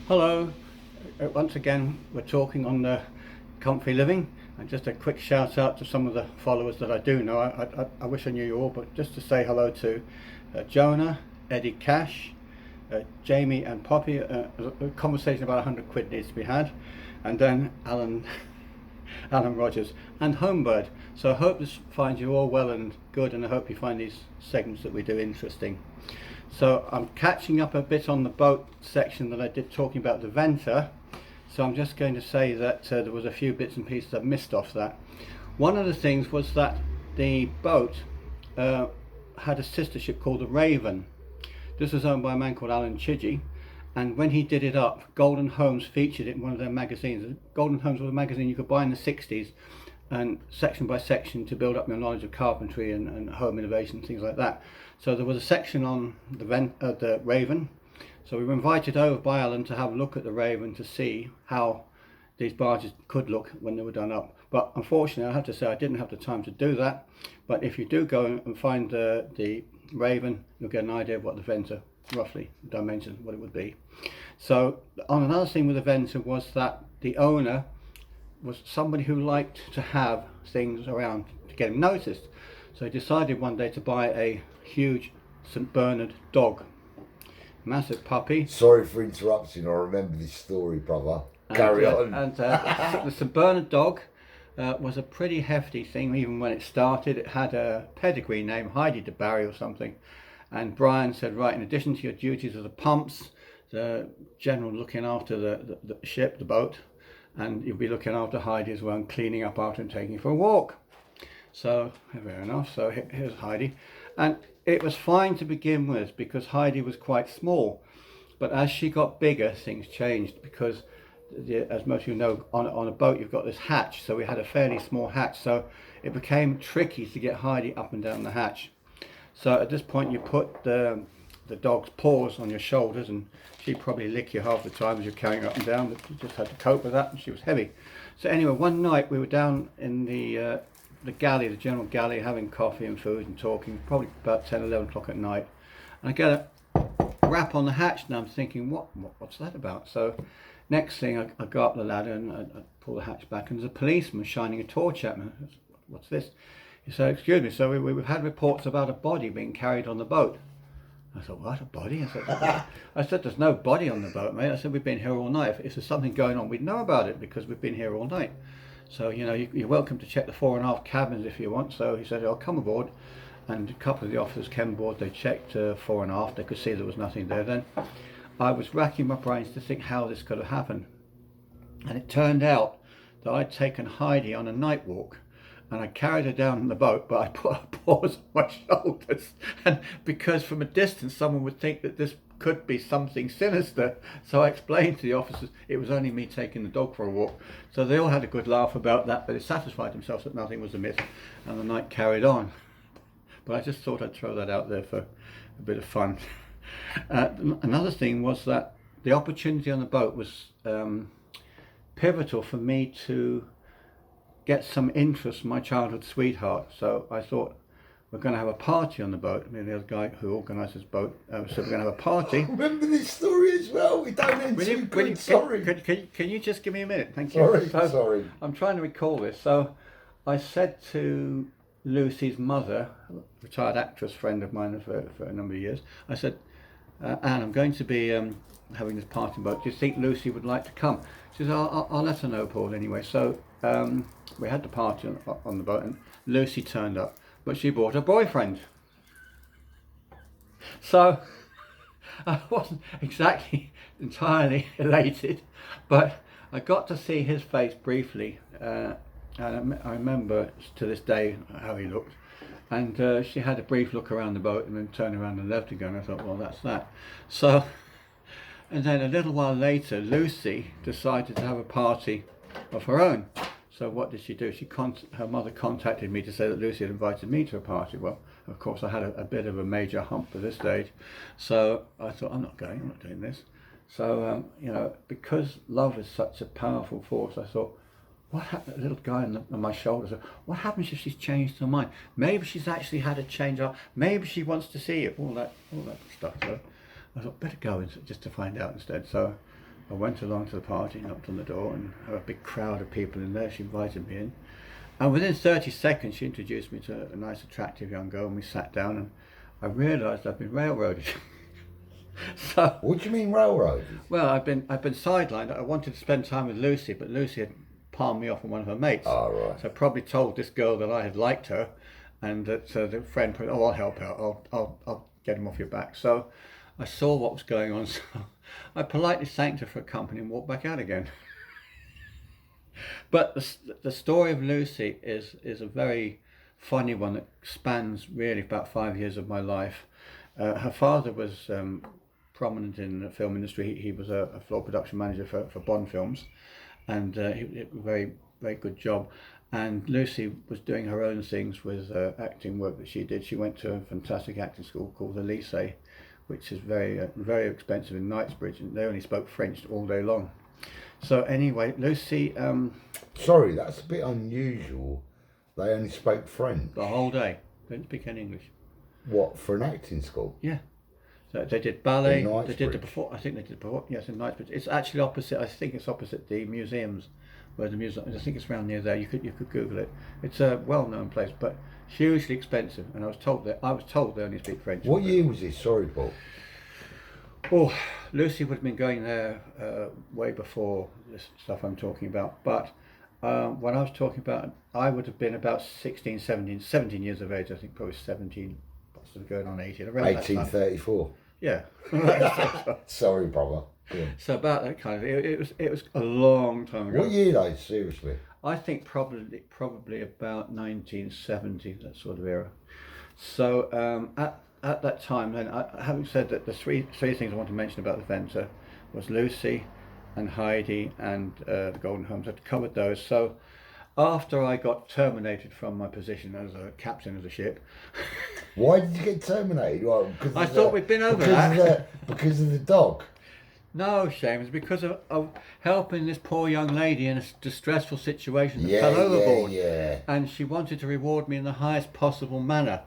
Hello, once again we're talking on the comfy living, and just a quick shout out to some of the followers that I do know. I wish I knew you all, but just to say hello to Jonah, Eddie Cash, Jamie and Poppy. A conversation about £100 needs to be had, and then Alan Rogers and Homebird. So I hope this finds you all well and good, and I hope you find these segments that we do interesting. So I'm catching up a bit on the boat section that I did, talking about the Venter. So I'm just going to say that there was a few bits and pieces I missed off that. One of the things was that the boat had a sister ship called the Raven. This was owned by a man called Alan Chidgey, and when he did it up, Golden Homes featured it in one of their magazines. Golden Homes was a magazine you could buy in the 60s, and section by section to build up your knowledge of carpentry and home innovation, things like that. So there was a section on the Raven. So we were invited over by Alan to have a look at the Raven to see how these barges could look when they were done up. But unfortunately, I have to say I didn't have the time to do that. But if you do go and find the Raven, you'll get an idea of what the Venter, roughly dimensions, what it would be. So on another thing with the Venter was that the owner was somebody who liked to have things around to get him noticed. So he decided one day to buy a huge St. Bernard dog, massive puppy. Sorry for interrupting, I remember this story, brother. Carry on. And the St. Bernard dog was a pretty hefty thing even when it started. It had a pedigree name, Heidi de Barry or something. And Brian said, right, in addition to your duties as the pumps, the general looking after the ship, the boat, and you'll be looking after Heidi as well and cleaning up after and taking her for a walk. So, fair enough. So here's Heidi. And it was fine to begin with because Heidi was quite small. But as she got bigger, things changed because, as most of you know, on a boat you've got this hatch. So we had a fairly small hatch. So it became tricky to get Heidi up and down the hatch. So at this point you put the dog's paws on your shoulders, and she'd probably lick you half the time as you're carrying her up and down, but you just had to cope with that, and she was heavy. So anyway, one night we were down in the galley, the general galley, having coffee and food and talking, probably about 10, 11 o'clock at night. And I get a rap on the hatch, and I'm thinking, what's that about? So next thing, I go up the ladder and I pull the hatch back, and there's a policeman shining a torch at me. What's this? He said, excuse me, so we've had reports about a body being carried on the boat. I thought, what, a body? I said, there's no body on the boat, mate. I said, we've been here all night. If there's something going on, we'd know about it because we've been here all night. So, you know, you're welcome to check the fore and aft cabins if you want. So he said, I'll come aboard. And a couple of the officers came aboard. They checked fore and aft. They could see there was nothing there then. I was racking my brains to think how this could have happened. And it turned out that I'd taken Heidi on a night walk, and I carried her down in the boat, but I put her paws on my shoulders. And because from a distance someone would think that this could be something sinister, so I explained to the officers it was only me taking the dog for a walk. So they all had a good laugh about that, but they satisfied themselves that nothing was amiss, and the night carried on. But I just thought I'd throw that out there for a bit of fun. Another thing was that the opportunity on the boat was pivotal for me to get some interest from my childhood sweetheart. So I thought, we're going to have a party on the boat. Me and the other guy who organised this boat said we're going to have a party. I remember this story as well. We don't end too good. Sorry. Can you just give me a minute? Thank you. Sorry. I'm trying to recall this. So I said to Lucy's mother, a retired actress friend of mine for a number of years, I said, Anne, I'm going to be having this party on the boat. Do you think Lucy would like to come? She said, I'll let her know, Paul, anyway. So we had the party on the boat, and Lucy turned up, but she brought her boyfriend. So I wasn't exactly entirely elated, but I got to see his face briefly, and I remember to this day how he looked. And she had a brief look around the boat and then turned around and left again. I thought, well, that's that. So, and then a little while later, Lucy decided to have a party of her own. So what did she do? Her mother contacted me to say that Lucy had invited me to a party. Well, of course, I had a bit of a major hump at this stage. So I thought, I'm not doing this. So, you know, because love is such a powerful force, I thought, what happened? A little guy on my shoulder said, what happens if she's changed her mind? Maybe she's actually had a change up. Maybe she wants to see it. All that stuff. So I thought, better go just to find out instead. So I went along to the party, knocked on the door, and there were a big crowd of people in there. She invited me in. And within 30 seconds, she introduced me to a nice, attractive young girl, and we sat down, and I realised I'd been railroaded. So, What do you mean railroaded? well, I've been sidelined. I wanted to spend time with Lucy, but Lucy had palmed me off on one of her mates. Oh, right. So I probably told this girl that I had liked her, and that the friend put, oh, I'll help out. I'll get him off your back. So I saw what was going on. So I politely thanked her for her company and walked back out again. But the story of Lucy is a very funny one that spans really about 5 years of my life. Her father was prominent in the film industry. He was a floor production manager for Bond films, and he very, very good job. And Lucy was doing her own things with acting work that she did. She went to a fantastic acting school called the Lycée, which is very, very expensive in Knightsbridge, and they only spoke French all day long. So anyway, Lucy, Sorry, that's a bit unusual. They only spoke French. the whole day, didn't speak any English. What, for an acting school? Yeah. So they did ballet. In They did the Knightsbridge? before. I think they did before. Yes, in Knightsbridge. It's actually opposite. I think it's opposite the museums, where the museum. I think it's around near there. You could Google it. It's a well-known place, but hugely expensive. And I was told they only speak French. What year was this? Sorry, Paul. Oh, Lucy would have been going there way before this stuff I'm talking about. But when I was talking about, I would have been about 16, 17 years of age. I think probably 17, possibly going on 18. Around that time. 1834. Yeah. Sorry, brother. Yeah. So about that kind of it was a long time ago. What year though, seriously? I think probably about 1970, that sort of era. So at that time, then, having said that, the three things I want to mention about the Venter was Lucy and Heidi and the Golden Homes. I'd covered those. So after I got terminated from my position as a captain of the ship, Why did you get terminated? Well, because I thought we'd been over because that. Because of the dog. No, shame. It's because of helping this poor young lady in a distressful situation that Yeah, fell overboard. yeah. And she wanted to reward me in the highest possible manner.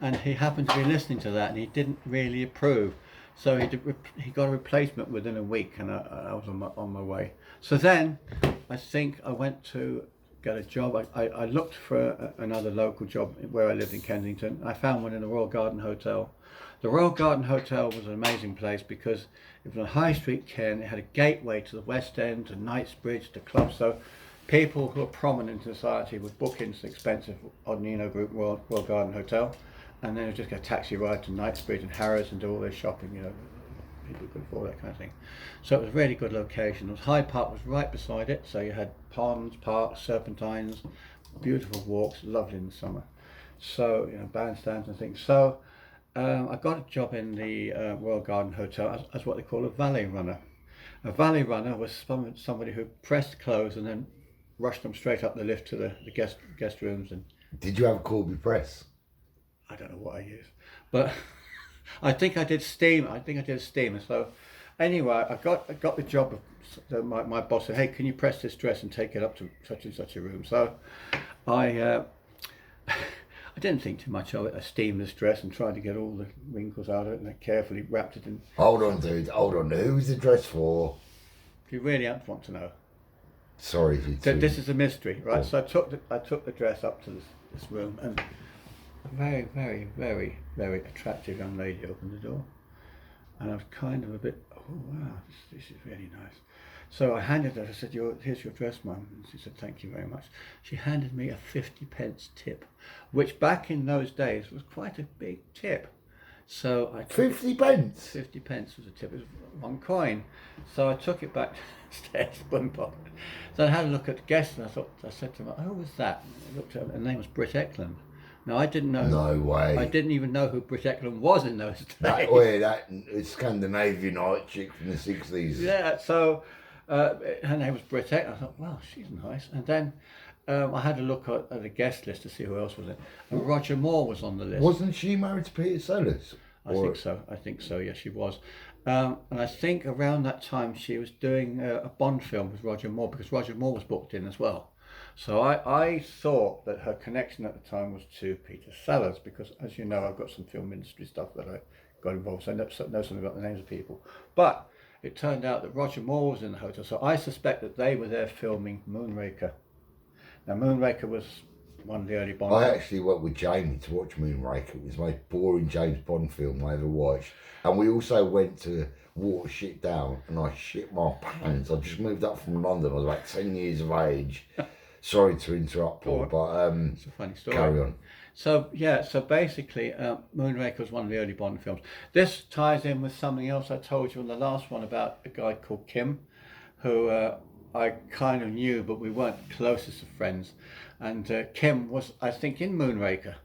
And he happened to be listening to that, and he didn't really approve. So he got a replacement within a week, and I was on my way. So then I think I went to get a job. I looked for another local job where I lived in Kensington. I found one in the Royal Garden Hotel. The Royal Garden Hotel was an amazing place because it was on High Street, Ken. It had a gateway to the West End, to Knightsbridge, to clubs. So people who are prominent in society would book into the expensive Odnino Group Royal Garden Hotel, and then just get a taxi ride to Knightsbridge and Harrods and do all their shopping. You know, people could afford that kind of thing. So it was a really good location. Hyde Park was right beside it, so you had ponds, parks, serpentines, beautiful walks, lovely in the summer. So, you know, bandstands and things. So I got a job in the Royal Garden Hotel as what they call a valet runner. A valet runner was somebody who pressed clothes and then rushed them straight up the lift to the guest rooms. And Did you have a Corby press? I don't know what I used, but I think I did steam. And so anyway, I got the job of my boss said, hey, can you press this dress and take it up to such and such a room? So I I didn't think too much of it. I steamed this dress and tried to get all the wrinkles out of it, and I carefully wrapped it in. Hold on, dude. Hold on. Who was the dress for? Do you really want to know? Sorry, So this is a mystery, right? Oh. So I took the dress up to this room, and a very, very, very, very attractive young lady opened the door, and I was kind of a bit, oh wow, this is really nice. So I handed her. I said, "Here's your dress, Mum." And she said, "Thank you very much." She handed me a 50p tip, which back in those days was quite a big tip. So I took 50 pence. 50p was a tip. It was one coin. So I took it back downstairs, put it in my pocket. So I had a look at the guest, and I said to her, "Who was that?" And I looked at her. Her name was Britt Ekland. Now I didn't know. No way. I didn't even know who Britt Ekland was in those days. That Scandinavian art chick from the 60s. Yeah. So her name was Britt Ekland. I thought, wow, she's nice. And then I had a look at the guest list to see who else was in. And Roger Moore was on the list. Wasn't she married to Peter Sellers? I think so. Yes, she was. And I think around that time she was doing a Bond film with Roger Moore, because Roger Moore was booked in as well. So I thought that her connection at the time was to Peter Sellers, because, as you know, I've got some film industry stuff that I got involved, so I know something about the names of people. But it turned out that Roger Moore was in the hotel. So I suspect that they were there filming Moonraker. Now, Moonraker was one of the early Bond I films. actually went with Jamie to watch Moonraker. It was the most boring James Bond film I ever watched. And we also went to water shit down, and I shit my pants. I just moved up from London. I was about 10 years of age. Sorry to interrupt, Paul, but It's a funny story. carry on. So yeah, so basically, Moonraker was one of the early Bond films. This ties in with something else I told you in the last one about a guy called Kim, who I kind of knew, but we weren't closest of friends. And Kim was, I think, in Moonraker.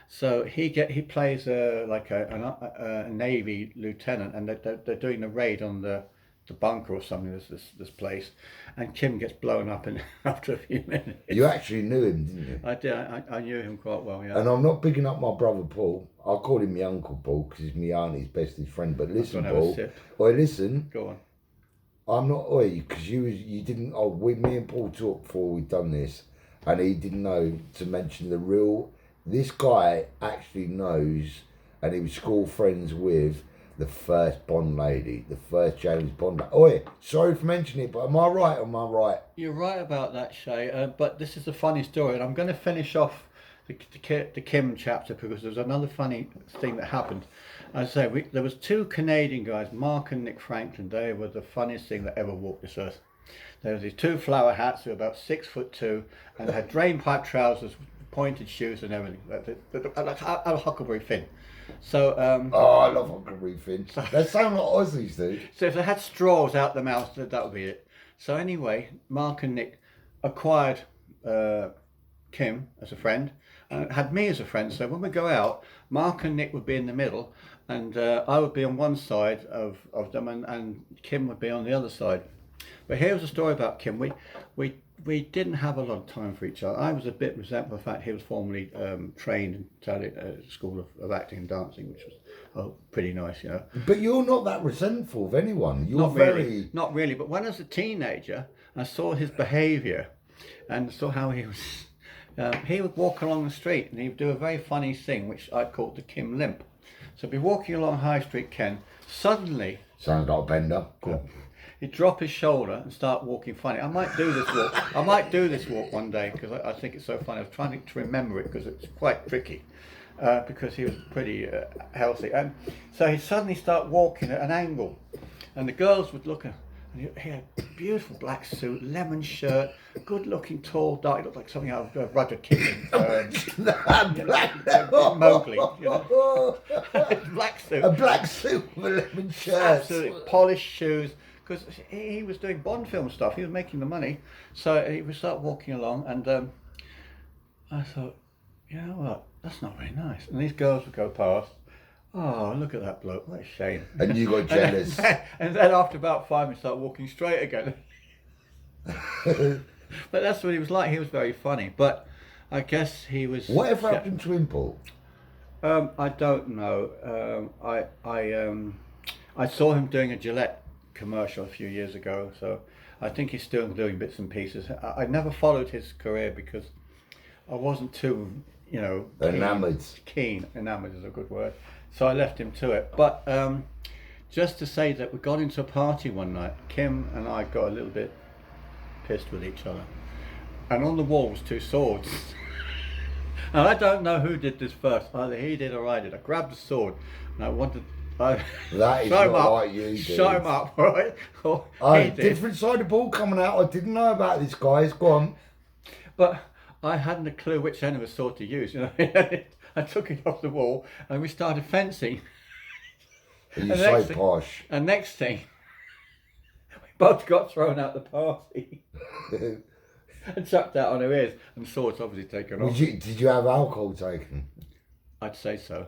So he plays like a Navy lieutenant, and they're doing a raid on the bunker or something. This place, and Kim gets blown up in after a few minutes. You actually knew him, didn't you? I did. I knew him quite well. Yeah. And I'm not picking up my brother Paul. I call him my uncle Paul because he's my auntie's bestest friend. But listen, gonna have a Paul. sip. Oi, listen. Go on. I'm not because you didn't. Oh, me and Paul talked before we'd done this, and he didn't know to mention the real. This guy actually knows, and he was school friends with the first Bond lady, the first James Bond. Oi, sorry for mentioning it, but am I right or am I right? You're right about that, Shay. But this is a funny story, and I'm going to finish off the Kim chapter because there's another funny thing that happened. As I say, there was two Canadian guys, Mark and Nick Franklin. They were the funniest thing that ever walked this earth. There was these two flower hats who were about 6'2", and they had drain pipe trousers, pointed shoes, and everything. Like a Huckleberry Finn. So Oh, I love Huckleberry Finn. They sound like Aussies, dude. So if they had straws out the mouth, that would be it. So anyway, Mark and Nick acquired Kim as a friend, and had me as a friend. So when we go out, Mark and Nick would be in the middle, and I would be on one side of them, and Kim would be on the other side. But here was a story about Kim. We didn't have a lot of time for each other. I was a bit resentful of the fact he was formerly trained in School of Acting and Dancing, which was pretty nice, you know. But you're not that resentful of anyone. You're Not really. But when I was a teenager, I saw his behaviour and saw how he was. He would walk along the street and he would do a very funny thing, which I called the Kim limp. So he'd be walking along High Street, Ken. Suddenly, Sounds like a bender. Cool. he'd drop his shoulder and start walking funny. I might do this walk one day because I think it's so funny. I was trying to remember it because it's quite tricky because he was pretty healthy. And so he'd suddenly start walking at an angle, and the girls would look at him. And he had a beautiful black suit, lemon shirt, good-looking, tall, dark. He looked like something out of Rudyard Kipling. Mowgli, you know. Black suit. A black suit with a lemon shirt. Absolutely. Polished shoes. Because he was doing Bond film stuff. He was making the money. So he would start walking along, and I thought, you know what? That's not very nice. And these girls would go past. Oh, look at that bloke. What a shame. And you got jealous. And then after about 5 minutes, start walking straight again. But that's what he was like. He was very funny. But I guess he was... Whatever happened to him, Paul? I don't know. I saw him doing a Gillette commercial a few years ago, so I think he's still doing bits and pieces. I never followed his career because I wasn't too, you know, Enamoured is a good word, so I left him to it. But just to say that we got into a party one night, Kim and I got a little bit pissed with each other, and on the wall was two swords. And I don't know who did this first, either he did or I did. I grabbed the sword and I wanted That is not like you, dude. Shut him up, right? Different side of the ball coming out. I didn't know about this, guys. Go on. But I hadn't a clue which end of the sword to use. You know, I took it off the wall and we started fencing. And you say posh. And next thing, we both got thrown out the party and chucked out on our ears, and the sword's obviously taken off. Did you have alcohol taken? I'd say so.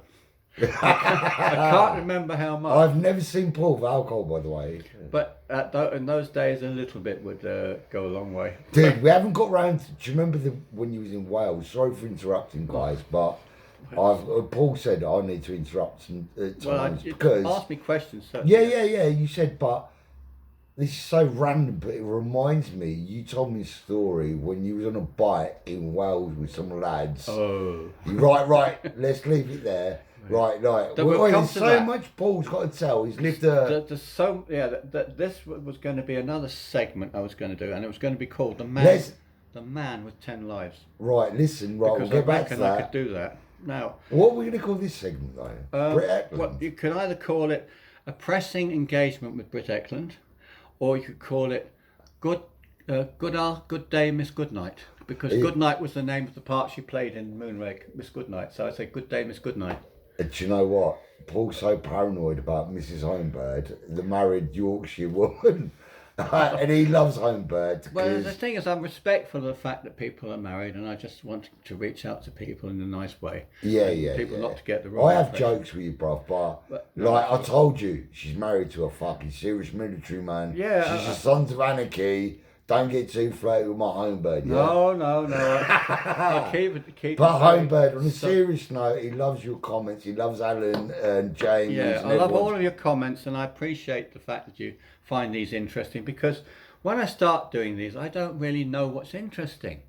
I can't remember how much. I've never seen Paul with alcohol, by the way. But in those days, a little bit would go a long way. Dude, we haven't got round to... Do you remember when you was in Wales? Sorry for interrupting, guys, but Paul said I need to interrupt some times because... Ask me questions. So Yeah. You said, but this is so random, but it reminds me, you told me a story when you was on a bike in Wales with some lads. Oh. Right, let's leave it there. Right. That Well, we'll come there's to so that. much Paul's got to tell. He's lived a. There's so that this was going to be another segment I was going to do, and it was going to be called Let's. the man with 10 lives. Right. Listen. Right. Because We'll I get back to reckon I that. could do that. Now, What are we going to call this segment though? Britt well, Ekland. you could either call it a pressing engagement with Britt Ekland, or you could call it good day, Miss Goodnight, because Goodnight was the name of the part she played in Moonrake, Miss Goodnight. So I say good day, Miss Goodnight. Do you know what? Paul's so paranoid about Mrs. Homebird, the married Yorkshire woman, and he loves Homebird. Well, the thing is, I'm respectful of the fact that people are married, and I just want to reach out to people in a nice way. People not to get the wrong. I have impression. jokes with you, bruv, but no, like I told you, she's married to a fucking serious military man. Yeah, she's a Sons of Anarchy. Don't get too flirty with my Homebird. Yeah? No. I'll keep it. But Homebird, on a serious note, he loves your comments. He loves Alan and James. Yeah, and I love all of your comments, and I appreciate the fact that you find these interesting, because when I start doing these, I don't really know what's interesting.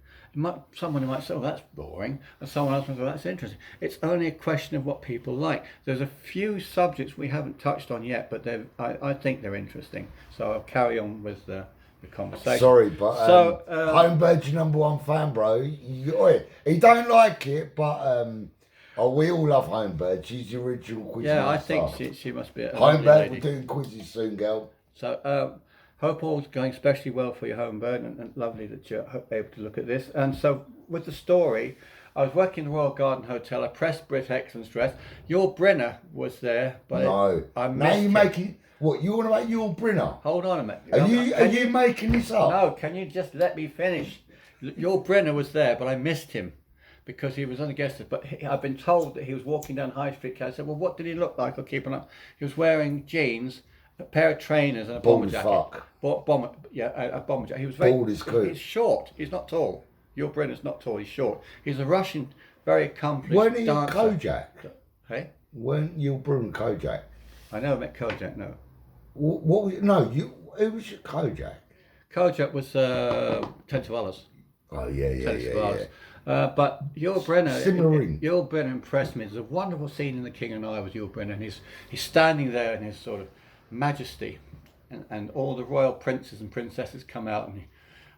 Someone might say, oh, that's boring, and someone else might say, oh, that's interesting. It's only a question of what people like. There's a few subjects we haven't touched on yet, but I think they're interesting. So I'll carry on with the conversation. Sorry, but Homebird's your #1 fan, bro. He don't like it, but we all love Homebird. She's the original quiz Yeah, master. I think she must be a Homebird, lovely we're lady. doing quizzes soon, girl. So hope all's going especially well for your Homebird, and lovely that you're able to look at this. And so with the story, I was working in the Royal Garden Hotel. I pressed Britt Ekland's dress. Your Brenner was there, but No. I Now missed you're him. making... What, you want to make your Brinner? Hold on a minute. Are you making this up? No, can you just let me finish? Your Brenner was there, but I missed him because he was on the guest list. But I've been told that he was walking down High Street. I said, well, what did he look like? I'll keep an eye. He was wearing jeans, a pair of trainers, and a bomber Bald as jacket. fuck. A bomber jacket. He was very Bald as cool. He's short. He's not tall. Your Brenner's not tall. He's short. He's a Russian, very accomplished Weren't he dancer. Kojak? Hey, Weren't you Bruno Kojak? I never met Kojak. No. What was... No, who was your Kojak? Kojak was Ten Savalas. Oh, yeah. But Yul Brynner, Similar ring. Yul Brynner impressed me. There's a wonderful scene in The King and I with Yul Brynner, and he's standing there in his sort of majesty, and all the royal princes and princesses come out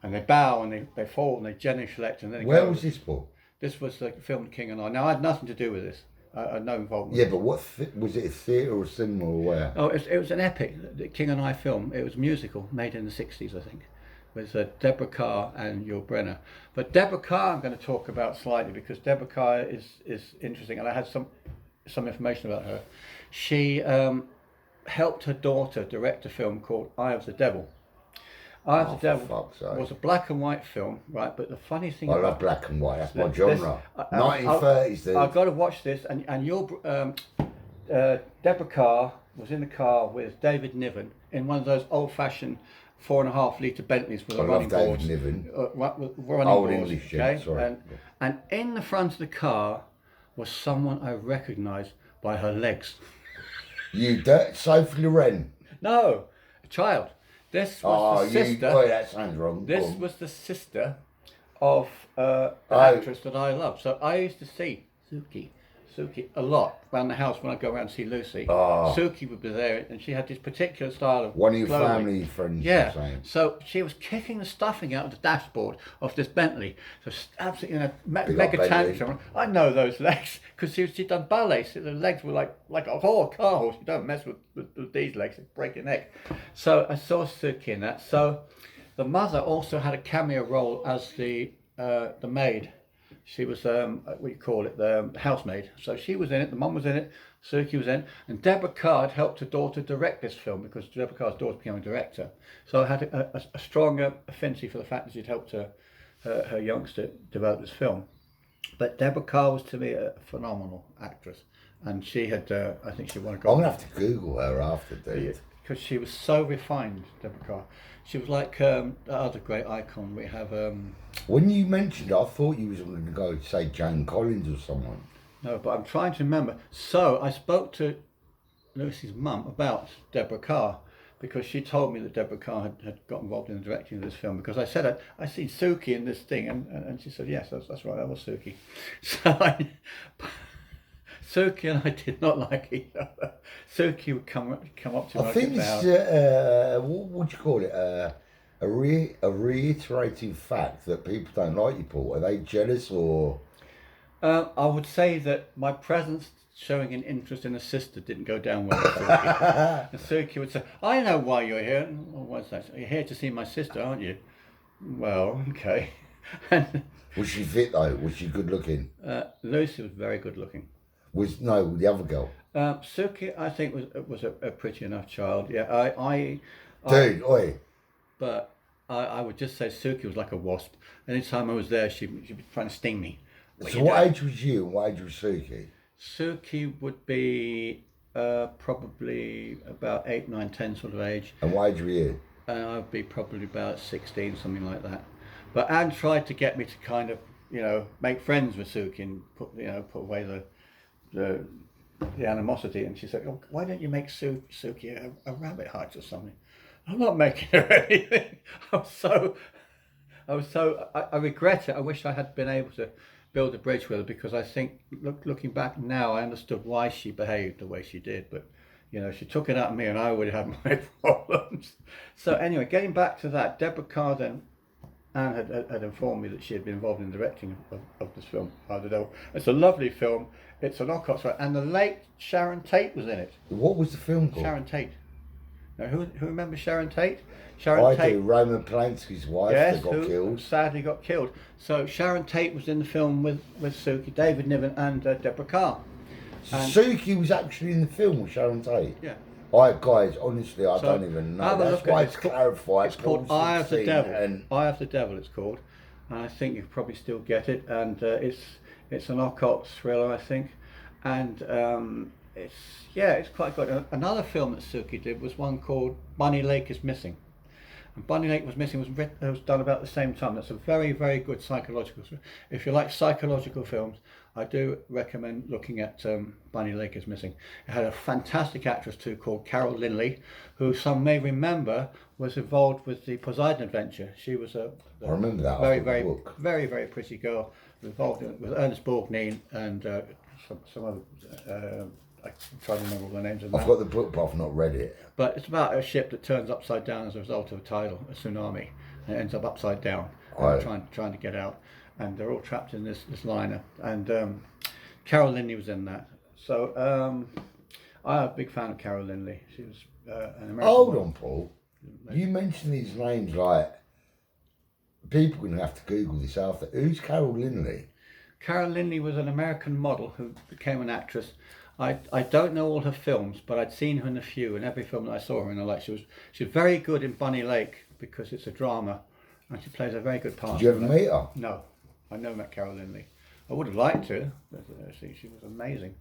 and they bow and they fall and they genuflect, and then Where was this for? This was the film King and I. Now I had nothing to do with this. I had no involvement. Yeah, but what was it? A theatre or cinema or where? Oh, it was an epic, the King and I film. It was a musical made in the 60s, I think, with Deborah Carr and Yul Brynner. But Deborah Carr I'm going to talk about slightly, because Deborah Carr is interesting, and I had some information about her. She helped her daughter direct a film called Eye of the Devil. Eye of the Devil was a black and white film, right? But the funny thing I love black and white. That's my genre. 1930s, dude. I've got to watch this, and Deborah Carr was in the car with David Niven in one of those old-fashioned 4.5 litre Bentleys with a running David boards. Niven. Running Old boards, English, yeah, okay? sorry. And in the front of the car was someone I recognised by her legs. Sophie Loren. No, a child. This was the sister. Oh, that sounds wrong. This was the sister of an actress that I love. So I used to see Suki a lot around the house when I go around to see Lucy. Oh. Suki would be there, and she had this particular style of One of your clothing. family friends. Yeah. Saying. So she was kicking the stuffing out of the dashboard of this Bentley. So absolutely in a Big mega up Bentley. tantrum. I know those legs because she'd done ballet. So the legs were like a car horse. You don't mess with these legs; it break your neck. So I saw Suki in that. So the mother also had a cameo role as the maid. She was what do you call it, the housemaid. So she was in it. The mum was in it. Suki was in, and Deborah Carr helped her daughter direct this film, because Deborah Carr's daughter became a director. So I had a stronger affinity for the fact that she'd helped her youngster develop this film. But Deborah Carr was, to me, a phenomenal actress, and she had I think she won a I'm Golden. gonna have to Google her after, dude. Because she was so refined, Deborah Carr. She was like the other great icon we have. When you mentioned it, I thought you was going to go say Jane Collins or someone. No, but I'm trying to remember. So I spoke to Lucy's mum about Deborah Carr, because she told me that Deborah Carr had got involved in the directing of this film, because I said I seen Suki in this thing, and she said yes, that's right, that was Suki. Suki and I did not like each other. Suki would come up to me. I think it's what would you call it? A reiterating fact that people don't like you, Paul. Are they jealous or? I would say that my presence showing an interest in a sister didn't go down well with Suki. And Suki would say, "I know why you're here." Well, what's that? You're here to see my sister, aren't you? Well, okay. And Was she fit though? Was she good looking? Lucy was very good looking. No, the other girl. Suki, I think, was a pretty enough child. Yeah, Dude, oi. But I would just say Suki was like a wasp. Anytime I was there, she'd be trying to sting me. So what age was you and what age was Suki? Suki would be probably about 8, 9, 10 sort of age. And what age were you? And I'd be probably about 16, something like that. But Anne tried to get me to kind of, make friends with Suki and put away the animosity. And she said, "Oh, why don't you make Suki a rabbit hutch or something?" I'm not making her anything. I regret it. I wish I had been able to build a bridge with her, because I think, looking back now, I understood why she behaved the way she did. But she took it out of me, and I would have my problems. So anyway, getting back to that, Deborah Carr then, Anne had informed me that she had been involved in the directing of this film, Hardadell. It's a lovely film. It's an Ockott story, and the late Sharon Tate was in it. What was the film called? Sharon Tate. Now, who remembers Sharon Tate? I do. Roman Polanski's wife that got killed. Sadly got killed. So Sharon Tate was in the film with Suki, David Niven, and Deborah Carr. So Suki was actually in the film with Sharon Tate? Yeah. Guys, honestly, I don't even know. That's why it's clarified. It's called Eye of the Devil. Eye of the Devil, it's called. And I think you probably still get it. And it's an occult thriller, I think. And it's quite good. Another film that Suki did was one called Bunny Lake is Missing. And Bunny Lake was Missing was done about the same time. That's a very, very good psychological. If you like psychological films, I do recommend looking at Bunny Lake is Missing. It had a fantastic actress too called Carol Linley, who some may remember was involved with the Poseidon Adventure. She was I remember that very, very, very, very pretty girl involved with Ernest Borgnine and some other. I'm trying to remember all the names of them. I've got the book, but I've not read it. But it's about a ship that turns upside down as a result of a tsunami, and it ends up upside down, trying to get out, and they're all trapped in this liner. And Carol Linley was in that. So I'm a big fan of Carol Linley. She was an American. Hold on, Paul. You mentioned these names like people are going to have to Google this after. Who's Carol Linley? Carol Linley was an American model who became an actress. I don't know all her films, but I'd seen her in a few, and every film that I saw her in, I liked. She was very good in Bunny Lake because it's a drama, and she plays a very good part. Did you ever meet her? No, I never met Carol Linley. I would have liked to, but she was amazing.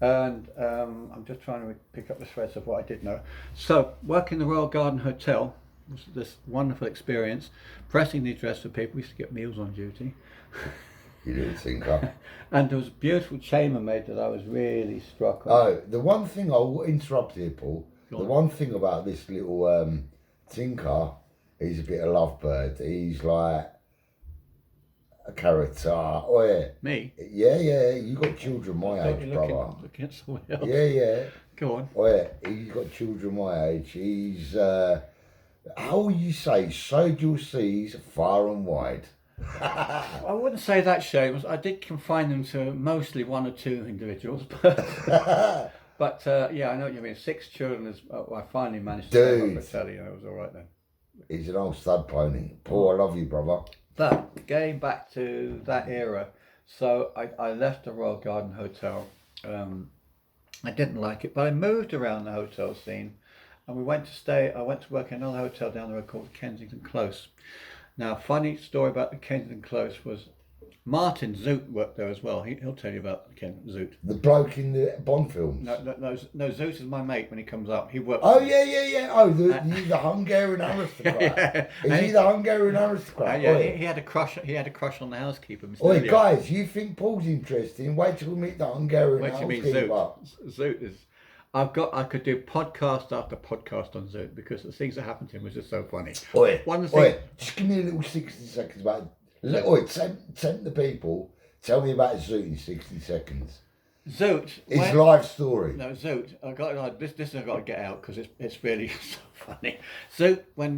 And I'm just trying to pick up the threads of what I did know. So, working in the Royal Garden Hotel was this wonderful experience. Pressing the address for people, we used to get meals on duty. You didn't think that. And there was a beautiful chambermaid that I was really struck on. Oh, the one thing I'll interrupt here, Paul. The one thing about this little tinker, he's a bit of lovebird. He's like a character. Oh yeah. Me? Yeah. You got children my age, brother. Looking at someone else. Yeah. Go on. Oh yeah, he's got children my age. He's how will you say? Sowed your seas far and wide. I wouldn't say that, Seamus. I did confine them to mostly one or two individuals, but yeah, I know what you mean. 6 children is. I finally managed to get tell you, it was all right then. He's an old stud pony. Paul, I love you, brother. But going back to that era, so I left the Royal Garden Hotel. I didn't like it, but I moved around the hotel scene, and I went to work in another hotel down the road called Kensington Close. Now, funny story about the Kensington Close was Martin Zoot worked there as well. He'll tell you about Zoot. The bloke in the Bond films. No, Zoot is my mate when he comes up. He works. Oh yeah. Oh, the Hungarian aristocrat. Is he the Hungarian aristocrat? Yeah, he had a crush. He had a crush on the housekeeper. Oi, guys, you think Paul's interesting? Wait till we meet the Hungarian housekeeper. What do you mean Zoot? Zoot is. I could do podcast after podcast on Zoot because the things that happened to him was just so funny. Oi, just give me a little 60 seconds about. Oi, tempt the people. Tell me about Zoot in 60 seconds. Zoot. His life story. No, Zoot. This I've got to get out because it's really so funny. Zoot, when